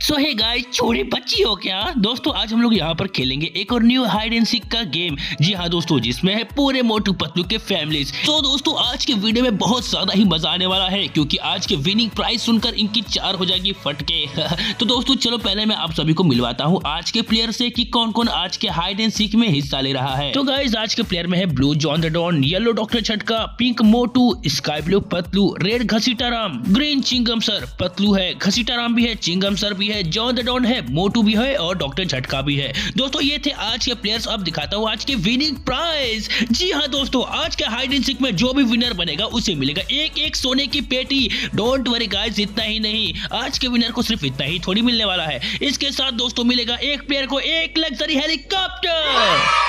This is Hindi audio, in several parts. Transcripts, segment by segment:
सो हे गाइस, छोटे बच्ची हो क्या दोस्तों। आज हम लोग यहाँ पर खेलेंगे एक और न्यू हाइड एंड सीक का गेम। जी हाँ दोस्तों, जिसमें है पूरे मोटू पतलू के फैमिलीज। तो दोस्तों आज के वीडियो में बहुत ज्यादा ही मजा आने वाला है, क्योंकि आज के विनिंग प्राइस सुनकर इनकी 4 हो जाएगी फटके। तो दोस्तों चलो पहले मैं आप सभी को मिलवाता हूँ आज के प्लेयर से कि कौन कौन आज के हाइड एंड सीक में हिस्सा ले रहा है। तो गाइस आज के प्लेयर में है blue John the Don, yellow doctor Chhatka, pink Motu, sky blue Patlu, red Ghasitaram, green Chingam sir, Patlu है, घसीटाराम भी है, चिंगम सर भी है, जॉन द डॉन है, मोटू भी है और डॉक्टर झटका भी है। दोस्तों ये थे आज के प्लेयर्स। अब दिखाता हूँ आज के विनिंग प्राइस। जी हाँ दोस्तों, आज के हाइड एंड सीक में जो भी विनर बनेगा उसे मिलेगा एक सोने की पेटी। डोंट वरी गाइस, इतना ही नहीं, आज के विनर को सिर्फ इतना ही थोड़ी मिलने वाला है। इसके साथ दोस्तों मिलेगा एक प्लेयर को एक लग्जरी हेलीकॉप्टर।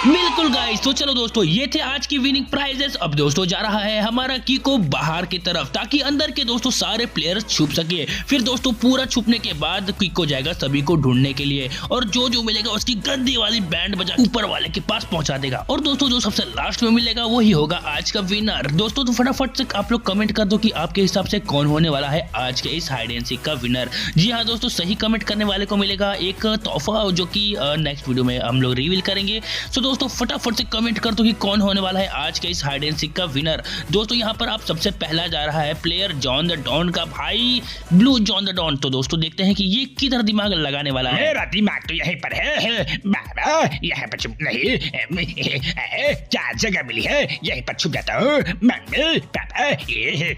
बिल्कुल गाइस, तो चलो दोस्तों ये थे आज की विनिंग प्राइजेस। अब दोस्तों जा रहा है हमारा कीको बाहर की तरफ, ताकि अंदर के दोस्तों सारे प्लेयर्स छुप सके। फिर दोस्तों पूरा छुपने के बाद कीको जाएगा सभी को ढूंढने के लिए, और जो मिलेगा उसकी गंदी वाली बैंड बजा ऊपर वाले के पास पहुंचा देगा। और दोस्तों जो सबसे लास्ट में मिलेगा वही होगा आज का विनर। दोस्तों तो फटाफट से आप लोग कमेंट कर दो कि आपके हिसाब से कौन होने वाला है आज के इस हाइड एंड सीक का विनर। जी हाँ दोस्तों, सही कमेंट करने वाले को मिलेगा एक तोहफा, जो की नेक्स्ट वीडियो में हम लोग रिवील करेंगे। सो दोस्तों फटाफट से कमेंट कर दो कि कौन होने वाला है आज के इस हाइड एंड सीक का विनर। दोस्तों यहाँ पर आप सबसे पहला जा रहा है प्लेयर जॉन द डॉन का भाई, ब्लू जॉन द डॉन। तो दोस्तों देखते हैं कि ये किधर दिमाग लगाने वाला है। मेरा दिमाग तो यहीं पर है बाबा, यहाँ पर छुप नहीं, 4 जगह मिली है, यहीं पर छुप जाता हूँ। मम्मी पापा ये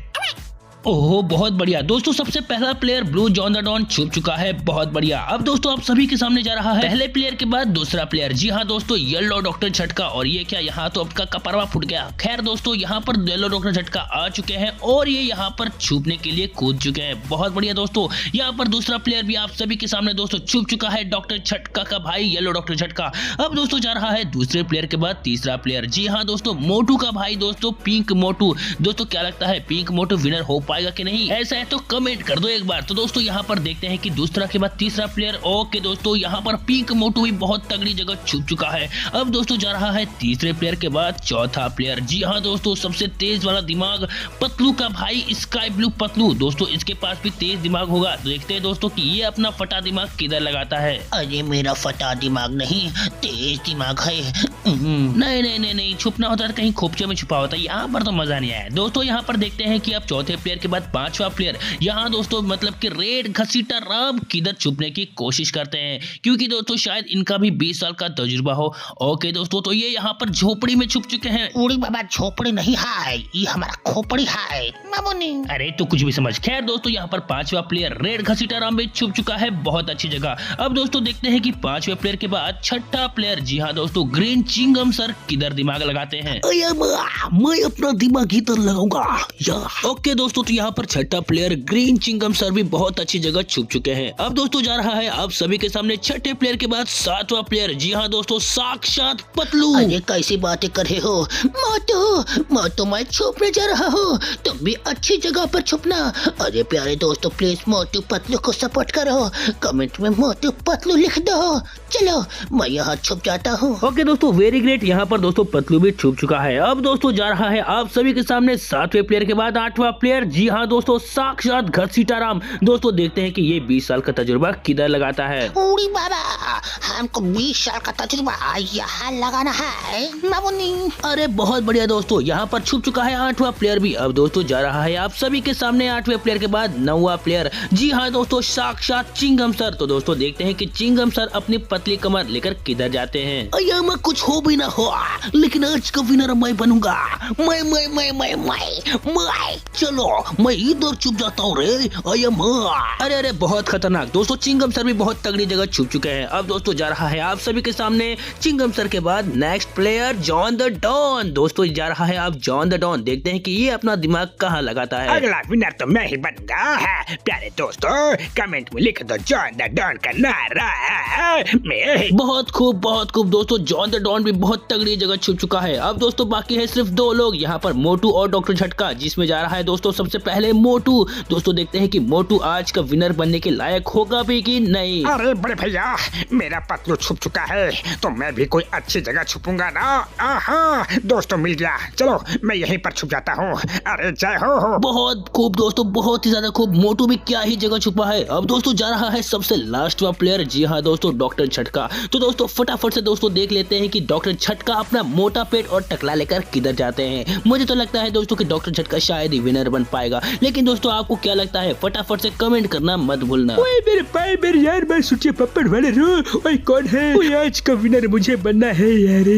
ओहो बहुत बढ़िया दोस्तों, सबसे पहला player blue John the don छुप चुका है। बहुत बढ़िया। अब दोस्तों आप सभी के सामने जा रहा है पहले प्लेयर के बाद दूसरा प्लेयर। जी हाँ दोस्तों, येलो डॉक्टर झटका। और ये क्या, यहाँ तो आपका कपड़वा फुट गया। खैर दोस्तों यहाँ पर येलो डॉक्टर झटका आ चुके हैं और ये यहाँ पर छुपने के लिए कूद चुके हैं। बहुत बढ़िया दोस्तों, यहाँ पर दूसरा प्लेयर भी आप सभी के सामने दोस्तों छुप चुका है, डॉक्टर झटका का भाई येलो डॉक्टर झटका। अब दोस्तों जा रहा है दूसरे प्लेयर के बाद तीसरा प्लेयर। जी हाँ दोस्तों, मोटू का भाई दोस्तों, पिंक मोटू। दोस्तों क्या लगता है पिंक मोटू विनर हो पाएगा कि नहीं? ऐसा है तो कमेंट कर दो एक बार। तो दोस्तों यहाँ पर देखते हैं कि दूसरा के बाद तीसरा प्लेयर। ओके दोस्तों, यहाँ पर पिंक मोटू भी बहुत तगड़ी जगह छुप चुका है। अब दोस्तों जा रहा है तीसरे प्लेयर के बाद चौथा प्लेयर। जी हाँ दोस्तों, सबसे तेज वाला दिमाग पतलू का भाई स्काई ब्लू पतलू। दोस्तों इसके पास भी तेज दिमाग होगा। तो देखते हैं दोस्तों कि ये अपना फटा दिमाग किधर लगाता है। अरे मेरा फटा दिमाग नहीं, तेज दिमाग है। नहीं नहीं नहीं नहीं, छुपना होता है कहीं खोपचे में छुपा होता है, यहाँ पर तो मजा नहीं आया। दोस्तों यहाँ पर देखते हैं कि अब चौथे प्लेयर के बाद पांचवा प्लेयर, यहाँ दोस्तों मतलब कि रेड घसीटाराम किधर छुपने की कोशिश करते हैं, क्योंकि दोस्तों शायद इनका भी 20 साल का तजुर्बा हो। ओके दोस्तों, तो ये यहाँ पर झोपड़ी में छुप चुके हैं। उड़ी बाबा, झोपड़ी नहीं है, ये हमारा खोपड़ी है मामूनी। अरे तो कुछ भी समझ। खैर दोस्तों यहाँ पर पांचवा प्लेयर रेड घसीटाराम भी छुप चुका है बहुत अच्छी जगह। अब दोस्तों देखते हैं कि पांचवे प्लेयर के बाद छठा प्लेयर, जी हाँ दोस्तों, ग्रीन चिंगम सर किधर दिमाग लगाते हैं। मैं अपना दिमाग इधर लगाऊंगा। ओके दोस्तों, तो यहाँ पर छठा प्लेयर ग्रीन चिंगम सर भी बहुत अच्छी जगह छुप चुके हैं। अब दोस्तों जा रहा है आप सभी के सामने छठे प्लेयर के बाद सातवां प्लेयर। जी हाँ दोस्तों, साक्षात पतलू। अरे कैसी बातें कर रहे हो मोटू, मैं छुपने जा रहा हूँ, तुम भी अच्छी जगह पर छुपना। अरे प्यारे दोस्तों, प्लीज मोटू पतलू को सपोर्ट करो, कमेंट में मोटू पतलू लिख दो। चलो मैं यहाँ छुप जाता हूँ। ओके दोस्तों, वेरी ग्रेट। यहाँ पर दोस्तों पतलू भी छुप चुका है। अब दोस्तों जा रहा है आप सभी के सामने सातवें प्लेयर के बाद आठवां प्लेयर। जी हाँ दोस्तों, साक्षात घसीटाराम। दोस्तों देखते हैं कि ये 20 साल का तजुर्बा किधर लगाता है। उड़ी बाबा, हमको 20 साल का तजुर्बा यहाँ लगाना है मामूनी। अरे बहुत बढ़िया दोस्तों, यहाँ पर छुप चुका है आठवां प्लेयर भी। अब दोस्तों जा रहा है आप सभी के सामने आठवें प्लेयर के बाद नौवां प्लेयर। जी हाँ दोस्तों, साक्षात चिंगम सर। तो दोस्तों देखते हैं कि चिंगम सर अपनी पतली कमर लेकर किधर जाते हैं। मैं कुछ हो भी ना हो, लेकिन आज का विनर मैं बनूंगा। मैं चलो मैं इधर छुप जाता हूँ रे। अरे अरे बहुत खतरनाक दोस्तों, चिंगम सर भी बहुत तगड़ी जगह छुप चुके हैं। अब दोस्तों जा रहा है आप सभी के सामने चिंगम सर के बाद next player John the don. दोस्तों जा रहा है आप जॉन द डॉन, देखते हैं कि ये अपना दिमाग कहाँ लगाता है। अगला विनर तो मैं ही बनूंगा। प्यारे दोस्तों कमेंट में लिख दो जॉन द डॉन का नारा। बहुत खूब दोस्तों, जॉन द डॉन भी बहुत तगड़ी जगह छुप चुका है। अब दोस्तों बाकी है सिर्फ 2 लोग, यहाँ पर मोटू और डॉक्टर झटका, जिसमें जा रहा है दोस्तों सबसे सबसे पहले मोटू। दोस्तों देखते हैं कि मोटू आज का विनर बनने के लायक होगा भी कि नहीं। अरे बड़े भैया, मेरा पतलू छुप चुका है तो मैं भी कोई अच्छी जगह छुपूंगा ना। आहा, दोस्तों मिल गया, चलो मैं यहीं पर छुप जाता हूँ। अरे जय हो। बहुत खूब दोस्तों, बहुत ही ज्यादा खूब। मोटू भी क्या ही जगह छुपा है। अब दोस्तों जा रहा है सबसे लास्ट वाला प्लेयर, जी हाँ दोस्तों, डॉक्टर झटका। तो दोस्तों फटाफट से दोस्तों देख लेते हैं कि डॉक्टर झटका अपना मोटा पेट और टकला लेकर किधर जाते हैं। मुझे तो लगता है दोस्तों कि डॉक्टर झटका शायद ही विनर बन पाएगा, लेकिन दोस्तों आपको क्या लगता है फटाफट से कमेंट करना मत भूलना। ओए मेरे भाई, मेरे यार, मैं सुचिया पप्पड़ वाले रो। ओए कौन है? ओए आज का विनर मुझे बनना है यार।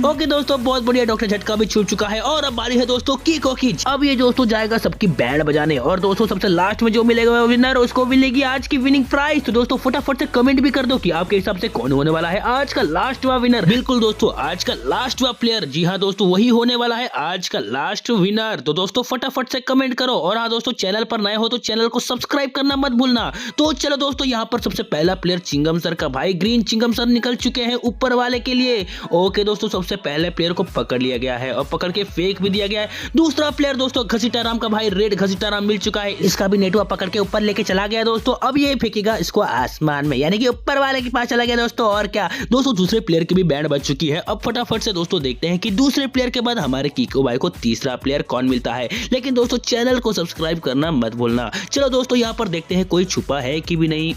ओके दोस्तों, बहुत बढ़िया, डॉक्टर झटका भी छूट चुका है और अब बारी है दोस्तों कीको की। अब ये दोस्तों जाएगा सबकी बैंड बजाने और दोस्तों सबसे लास्ट में जो मिलेगा विनर उसको मिलेगी आज की विनिंग प्राइस। तो दोस्तों फटाफट से कमेंट भी कर दो कि आपके हिसाब से कौन होने वाला है आज का लास्ट वा विनर। बिल्कुल दोस्तों, आज का लास्ट वा प्लेयर, जी हाँ दोस्तों, वही होने वाला है आज का लास्ट विनर। तो दोस्तों फटाफट से कमेंट करो और हाँ दोस्तों, चैनल पर नए हो तो चैनल को सब्सक्राइब करना मत भूलना। तो चलो दोस्तों, यहाँ पर सबसे पहला प्लेयर चिंगम सर का भाई ग्रीन चिंगम सर निकल चुके हैं ऊपर वाले के लिए। ओके दोस्तों, सबसे पहले प्लेयर को पकड़ लिया गया है और पकड़ के फेंक भी दिया गया है। दूसरा प्लेयर दोस्तों घसीटाराम का भाई रेड घसीटाराम मिल चुका है, इसका भी नेटवर्क पकड़ के ऊपर लेके चला गया दोस्तों। अब ये फेंकेगा इसको आसमान में, यानी कि ऊपर वाले के पास चला गया दोस्तों। और क्या दोस्तों, दूसरे प्लेयर की भी बैंड बज चुकी है। अब फटाफट से दोस्तों देखते हैं कि दूसरे प्लेयर के बाद हमारे कीको भाई को तीसरा प्लेयर कौन मिलता है। लेकिन दोस्तों चैनल को सब्सक्राइब करना मत भूलना। चलो दोस्तों यहाँ पर देखते हैं कोई छुपा है कि भी नहीं।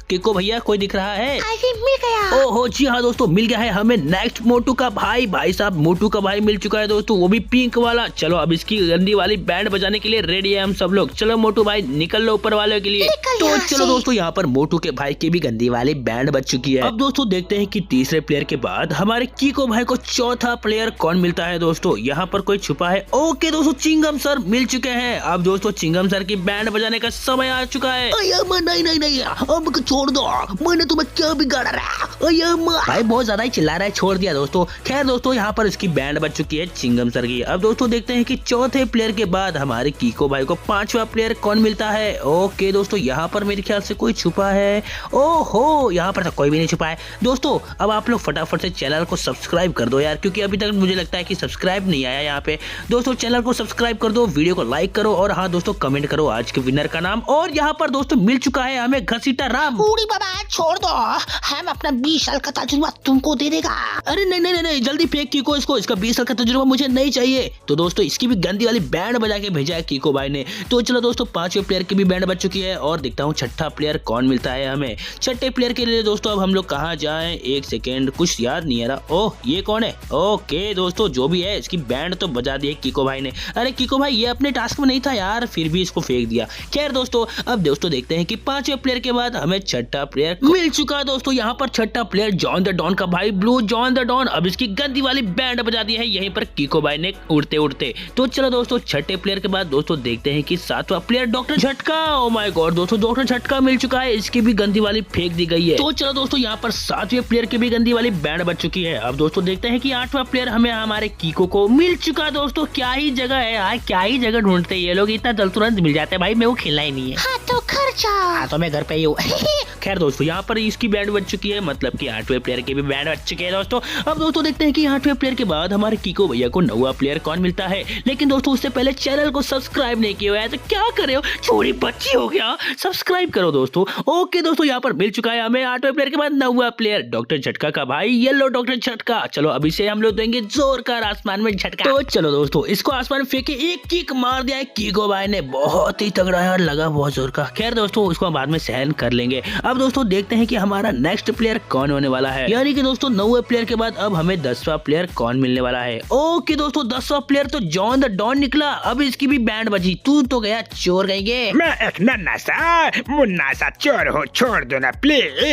कीको भैया कोई दिख रहा है? मिल गया। ओहो जी हाँ दोस्तों, मिल गया है हमें नेक्स्ट मोटू का भाई। भाई साहब मोटू का भाई मिल चुका है दोस्तों, वो भी पिंक वाला। चलो अब इसकी गंदी वाली बैंड बजाने के लिए रेडी है हम सब लोग। चलो मोटू भाई निकल लो ऊपर वाले के लिए। तो चलो दोस्तों यहाँ पर मोटू के भाई की भी गंदी वाली बैंड बज चुकी है। अब दोस्तों देखते हैं कि तीसरे प्लेयर के बाद हमारे कीको भाई को चौथा प्लेयर कौन मिलता है दोस्तों। यहाँ पर कोई छुपा है? ओके दोस्तों, चिंगम सर मिल चुके हैं। अब दोस्तों चिंगम सर की बैंड बजाने का समय आ चुका है। नहीं, अब छोड़ दो, मैंने तुम्हें क्या बिगाड़ा रहा? भाई बहुत ज्यादा ही चिल्ला रहा है, छोड़ दिया दोस्तों। खैर दोस्तों यहाँ पर इसकी बैंड बज चुकी है चिंगम सर की। अब दोस्तों देखते हैं कि चौथे प्लेयर के बाद हमारे कीको भाई को पांचवा प्लेयर कौन मिलता है। ओके दोस्तों, यहाँ पर मेरे ख्याल से कोई छुपा है। ओहो, यहाँ पर तो कोई भी नहीं छुपा है दोस्तों। अब आप लोग फटाफट से चैनल को सब्सक्राइब कर दो यार, क्योंकि अभी तक मुझे लगता है कि सब्सक्राइब नहीं आया यहाँ पे। दोस्तों चैनल को सब्सक्राइब कर दो, वीडियो को लाइक करो और हाँ दोस्तों कमेंट करो आज के विनर का नाम। और यहाँ पर दोस्तों मिल चुका है हमें घसीटाराम। बाबा छोड़ दो, हम अपना 20 साल का तजुर्बा तुमको दे देगा। अरे नहीं, जल्दी फेंक कीको इसको, इसका 20 साल का तजुर्बा मुझे नहीं चाहिए। तो दोस्तों इसकी भी गंदी वाली बैंड बजा के भेजा है कीको भाई ने। तो चलो दोस्तों पांचवें प्लेयर की भी बैंड बज चुकी है और देखता हूँ छठा प्लेयर कौन मिलता है हमें। छठे प्लेयर के लिए दोस्तों अब हम लोग कहाँ जाएं, एक सेकेंड, कुछ याद नहीं आ रहा। ओह ये कौन है? ओके दोस्तों, जो भी है इसकी बैंड तो बजा दी है कीको भाई ने। अरे कीको भाई ये अपने टास्क में नहीं था यार, फिर भी इसको फेंक दिया। खैर दोस्तों अब दोस्तों देखते हैं कि पांचवें प्लेयर के बाद हमें छठा प्लेयर मिल चुका है दोस्तों। यहाँ पर छठा प्लेयर जॉन द डॉन का भाई ब्लू जॉन द डॉन। अब इसकी गंदी वाली बैंड बजा दी है यहीं पर कीको भाई ने उड़ते उड़ते। तो चलो दोस्तों छठे प्लेयर के बाद दोस्तों देखते हैं कि सातवां प्लेयर डॉक्टर झटका। ओ माय गॉड दोस्तों, डॉक्टर झटका मिल चुका है, इसकी भी गंदी वाली फेंक दी गई है। तो चलो दोस्तों यहाँ पर सातवें प्लेयर की भी गंदी वाली बैंड बज चुकी है। अब दोस्तों देखते हैं कि आठवां प्लेयर हमें हमारे कीको को मिल चुका है दोस्तों। क्या ही जगह है यार, क्या ही जगह ढूंढते हैं ये लोग, इतना जल्द तुरंत मिल जाते हैं भाई। मैं वो खेलना ही नहीं है। हाँ तो खर्चा, हाँ तो मैं घर पे ही हूँ। खैर दोस्तों यहाँ पर इसकी बैंड बज चुकी है, मतलब कि आठवें प्लेयर की भी बैंड बज चुकी है दोस्तों। अब दोस्तों देखते हैं कि आठवें प्लेयर के बाद हमारे कीको भैया को नौवां प्लेयर कौन मिलता है। लेकिन दोस्तों उससे पहले चैनल को सब्सक्राइब नहीं किया हुआ है तो क्या करे हो, छोटी बच्ची हो गया, सब्सक्राइब करो दोस्तों। ओके दोस्तों यहाँ पर मिल चुका है हमें आठवें प्लेयर के बाद नौवां प्लेयर डॉक्टर झटका का भाई येलो डॉक्टर झटका। चलो अभी से हम लोग देंगे जोरदार आसमान में झटका। तो चलो दोस्तों इसको आसमान में फेंके एक किक मार दिया है कीको भाई ने, बहुत ही तगड़ा है और लगा बहुत जोर का। खैर दोस्तों उसको बाद में सहन कर लेंगे। अब दोस्तों देखते हैं कि हमारा नेक्स्ट प्लेयर कौन होने वाला है, यानी कि दोस्तों 9वें प्लेयर के बाद अब हमें 10वां प्लेयर कौन मिलने वाला है। ओके दोस्तों 10वां प्लेयर तो जॉन द डॉन निकला। अब इसकी भी बैंड बजी। तू तो गया चोर गएंगे। मैं एक नन्हा सा मुन्ना सा चोर हूँ, छोड़ दो ना प्लीज।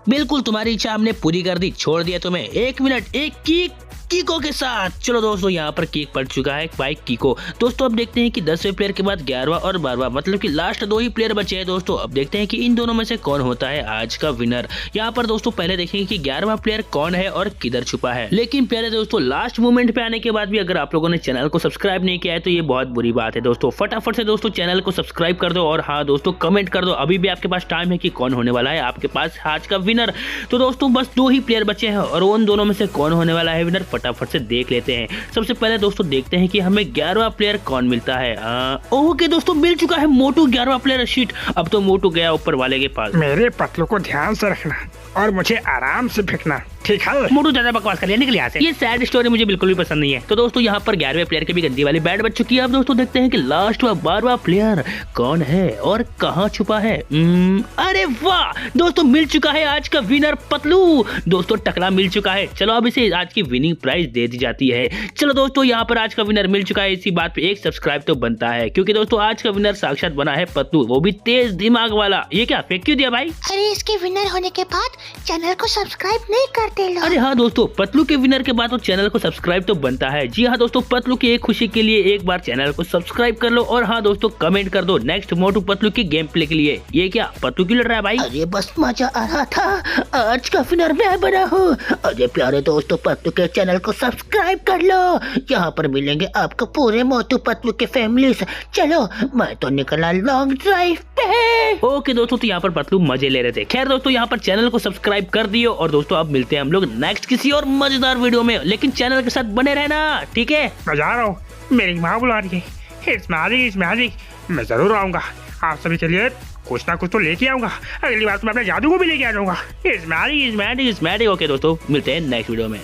बिल्कुल तुम्हारी इच्छा हमने पूरी कर दी, छोड़ दिया तुम्हें। 1 मिनट, एक कीको के साथ। चलो दोस्तों यहाँ पर केक पड़ चुका है बाइक कीको। दोस्तों अब देखते हैं कि 10वें प्लेयर के बाद 11वां और 12वां, मतलब कि लास्ट 2 ही प्लेयर बचे हैं दोस्तों। अब देखते हैं कि इन दोनों में से कौन होता है आज का विनर। यहाँ पर दोस्तों पहले देखेंगे कि 11वां प्लेयर कौन है और किधर छुपा है। लेकिन प्यारे दोस्तों लास्ट मोमेंट पे आने के बाद भी अगर आप लोगों ने चैनल को सब्सक्राइब नहीं किया है तो ये बहुत बुरी बात है दोस्तों। फटाफट से दोस्तों चैनल को सब्सक्राइब कर दो और हाँ दोस्तों कमेंट कर दो। अभी भी आपके पास टाइम है कि कौन होने वाला है आपके पास आज का विनर। तो दोस्तों बस 2 ही प्लेयर बचे हैं और उन दोनों में से कौन होने वाला है विनर फटाफट से देख लेते हैं। सबसे पहले दोस्तों देखते हैं कि हमें 11वां प्लेयर कौन मिलता है। ओके दोस्तों, मिल चुका है मोटू 11वां प्लेयर शीट। अब तो मोटू गया ऊपर वाले के पास। मेरे पतलू को ध्यान से रखना और मुझे आराम से फेंकना, ठीक है? मोटू ज्यादा बकवास कर निकल यहाँ से। ये सैड स्टोरी मुझे बिल्कुल भी पसंद नहीं है। तो दोस्तों यहाँ पर 11वें प्लेयर की भी गंदी वाली बैट बच चुकी है। अब दोस्तों देखते हैं कि लास्ट व 12वां प्लेयर कौन है और कहाँ छुपा है। अरे वाह दोस्तों, मिल चुका है आज का विनर पतलू। दोस्तों टकला मिल चुका है। चलो अब इसे आज की विनिंग प्राइज दे दी जाती है। चलो दोस्तों यहाँ पर आज का विनर मिल चुका है। इसी बात पे एक सब्सक्राइब तो बनता है, क्योंकि दोस्तों आज का विनर साक्षात बना है पतलू, वो भी तेज दिमाग वाला। ये क्या फेंक क्यों दिया भाई? अरे इसके विनर होने के बाद चैनल को सब्सक्राइब नहीं करते लोग। अरे हाँ दोस्तों, पतलू के विनर के बाद तो चैनल को सब्सक्राइब तो बनता है। जी हाँ दोस्तों, पतलू की एक खुशी के लिए एक बार चैनल को सब्सक्राइब कर लो। और हाँ दोस्तों, कमेंट कर दो नेक्स्ट मोटू पतलू की गेम प्ले के लिए। ये क्या पतलू क्यों लड़ रहा है भाई? अरे बस मजा आ रहा था, आज का विनर मैं बना हूँ। अरे प्यारे दोस्तों, पतलू के चैनल को सब्सक्राइब कर लो। यहाँ पर मिलेंगे आपको पूरे मोटू पतलू के फैमिली। चलो मैं तो निकला लॉन्ग ड्राइव पे। ओके दोस्तों, तो यहाँ पर पतलू मजे ले रहे थे। खैर दोस्तों, यहाँ पर चैनल को सब्सक्राइब कर दियो। और दोस्तों अब मिलते हैं हम लोग नेक्स्ट किसी और मजेदार वीडियो में, लेकिन चैनल के साथ बने रहना, ठीक है? मैं जा रहा हूँ, मेरी माँ बुला रही है। इट्स मैजिक, मैं जरूर आऊंगा। आप सभी के लिए कुछ ना कुछ तो लेके आऊंगा। अगली बार तो मैं अपने जादू को भी लेके आ जाऊंगा। It's magic. ओके दोस्तों, मिलते हैं नेक्स्ट वीडियो में।